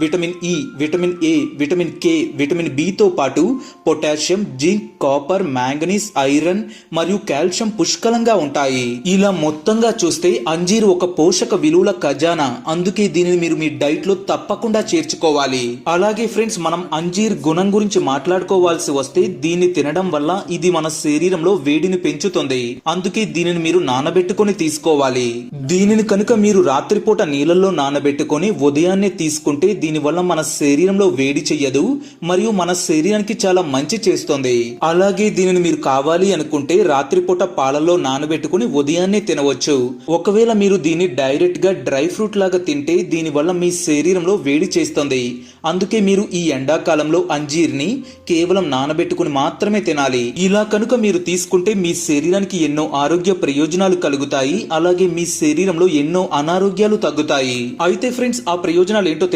Vitamin E, vitamin A, vitamin K, vitamin B తో పాటు potassium, zinc, copper, manganese, iron మరియు calcium పుష్కలంగా ఉంటాయి. ఇలా మొత్తంగా చూస్తే అంజీర్ ఒక పోషక విలువల ఖజానా. అందుకే దీనిని మీరు మీ డైట్ లో తప్పకుండా చేర్చుకోవాలి. అలాగే ఫ్రెండ్స్, మనం అంజీర్ గుణం గురించి మాట్లాడుకోవాల్సి వస్తే దీన్ని తినడం వల్ల ఇది మన శరీరంలో వేడిని పెంచుతుంది. అందుకే దీనిని మీరు నానబెట్టుకుని తీసుకోవాలి. దీనిని కనుక మీరు రాత్రిపూట నీళ్ళల్లో నానబెట్టుకుని ఉదయాన్నే తీసుకుంటే దీనివల్ల మన శరీరంలో వేడి చెయ్యదు మరియు మన శరీరానికి చాలా మంచి చేస్తుంది. అలాగే దీనిని మీరు కావాలి అనుకుంటే రాత్రిపూట పాలల్లో నానబెట్టుకుని ఉదయాన్నే తినవచ్చు. ఒకవేళ మీరు దీన్ని డైరెక్ట్ గా డ్రై ఫ్రూట్ లాగా తింటే దీనివల్ల మీ శరీరంలో వేడి చేస్తుంది. అందుకే మీరు ఈ ఎండాకాలంలో అంజీర్ని కేవలం నానబెట్టుకుని మాత్రమే తినాలి. ఇలా కనుక మీరు తీసుకుంటే మీ శరీరానికి ఎన్నో ఆరోగ్య ప్రయోజనాలు కలుగుతాయి. అలాగే మీ శరీరంలో ఎన్నో అనారోగ్యాలు తగ్గుతాయి. అయితే ఫ్రెండ్స్, ఆ ప్రయోజనాలు ఏంటో